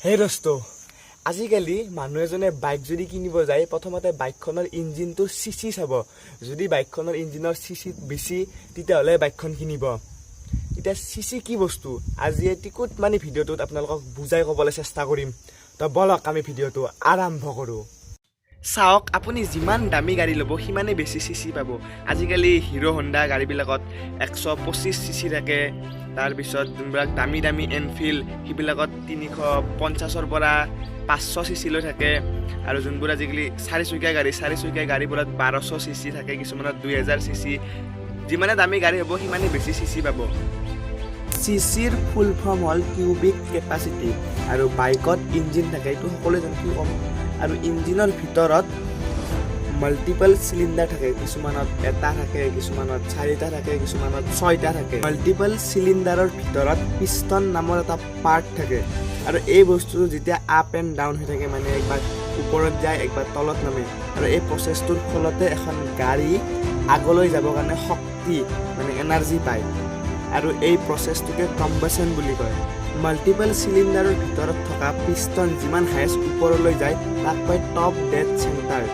হে দোস্ত, আজিকালি মানুহ এজনে বাইক যদি কিনিব যায় প্ৰথমতে বাইকখনৰ ইঞ্জিনটোৰ চিচি চাব। যদি বাইকখনৰ ইঞ্জিনৰ চিচি বেছি তেতিয়াহ'লে বাইকখন কিনিব। এতিয়া চিচি কি বস্তু আজি টিকুট মানে ভিডিঅ'টোত আপোনালোকক বুজাই ক'বলৈ চেষ্টা কৰিম। তো বলক আমি ভিডিঅ'টো আৰম্ভ কৰোঁ। চাওক, আপুনি যিমান দামী গাড়ী ল'ব সিমানেই বেছি চিচি পাব। আজিকালি হিৰো হণ্ডা গাড়ীবিলাকত 125 চিচি থাকে। তাৰপিছত যোনবিলাক দামী দামী এনফিল্ড সেইবিলাকত 350ৰ পৰা 500 চিচি লৈ থাকে। আৰু যোনবোৰ আজিকালি চাৰিচকীয়া গাড়ীবোৰত 1200 চিচি থাকে, কিছুমানত 2000 চিচি। যিমানে দামী গাড়ী হ'ব সিমানেই বেছি চিচি পাব। চিচিৰ ফুল ফৰ্ম হ'ল কিউবিক কেপাচিটি। আৰু বাইকত ইঞ্জিন থাকে, এইটো সকলোৱে জানে কি ক'ম। আৰু ইঞ্জিনৰ ভিতৰত মাল্টিপল চিলিণ্ডাৰ থাকে, কিছুমানত এটা থাকে, কিছুমানত 4টা থাকে, কিছুমানত 6টা থাকে। মাল্টিপল চিলিণ্ডাৰৰ ভিতৰত পিষ্টন নামৰ এটা পাৰ্ট থাকে। আৰু এই বস্তুটো যেতিয়া আপ এণ্ড ডাউন হৈ থাকে, মানে একবাৰ ওপৰত যায় একবাৰ তলত নামে। আৰু এই প্ৰচেছটোৰ ফলতে এখন গাড়ী আগলৈ যাবৰ কাৰণে শক্তি মানে এনাৰ্জি পায়। আৰু এই প্ৰচেছটোকে কম্বাশ্যন বুলি কয়। মাল্টিপল চিলিণ্ডাৰৰ ভিতৰত থকা পিষ্টন যিমান হায়েষ্ট ওপৰলৈ যায় তাক কয় টপ ডেড চেণ্টাৰ,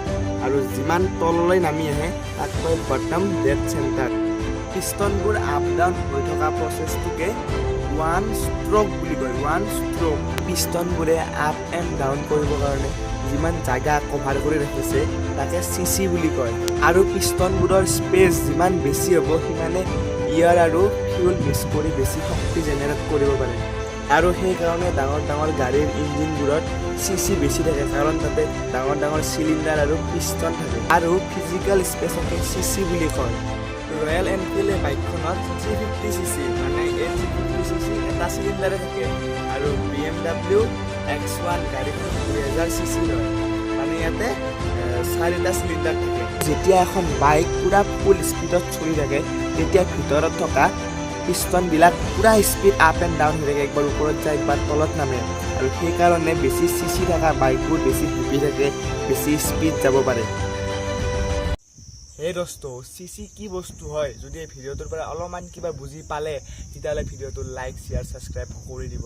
আৰু যিমান তললৈ নামি আহে তাক কয় বটম ডেড চেণ্টাৰ। পিষ্টনবোৰ আপ ডাউন হৈ থকা প্ৰচেছটোকে ওৱান ষ্ট্ৰক বুলি কয়। One stroke. পিষ্টনবোৰে আপ এণ্ড ডাউন কৰিবৰ কাৰণে যিমান জাগা কভাৰ কৰি ৰাখিছে তাকে চিচি বুলি কয়। আৰু পিষ্টনবোৰৰ স্পেচ যিমান বেছি হ'ব সিমানে ইয়াৰ আৰু ফিউল মিক্স কৰি বেছি শক্তি জেনেৰেট কৰিব পাৰে। আৰু সেইকাৰণে ডাঙৰ ডাঙৰ গাড়ীৰ ইঞ্জিনবোৰত চিচি বেছি থাকে, কাৰণ তাতে ডাঙৰ ডাঙৰ চিলিণ্ডাৰ আৰু পিষ্টন থাকে। আৰু ফিজিকেল স্পেচকে চিচি বুলি কয়। ৰয়েল এনফিল্ড বাইকখনত 350 চিচি, মানে এই 350 চিচি এটা চিলিণ্ডাৰে থাকে। আৰু BMW X1 গাড়ীখন 2000 চিচি হয়, মানে ইয়াতে 4টা চিলিণ্ডাৰ থাকে। যেতিয়া এখন বাইক পুৰা ফুল স্পীডত চলি থাকে তেতিয়া ভিতৰত থকা পিষ্টনবিলাক পুৰা স্পীড আপ এণ্ড ডাউন হৈ থাকে, একবাৰ ওপৰত যায় একবাৰ তলত নামে। আৰু সেইকাৰণে বেছি চিচি থকা বাইকবোৰ বেছি হেভি থাকে, বেছি স্পীড যাব পাৰে। সেই দোস্ত, চিচি কি বস্তু হয় যদি এই ভিডিঅ'টোৰ পৰা অলপমান কিবা বুজি পালে তেতিয়াহ'লে ভিডিঅ'টো লাইক, শ্বেয়াৰ, ছাবস্ক্ৰাইব কৰি দিব।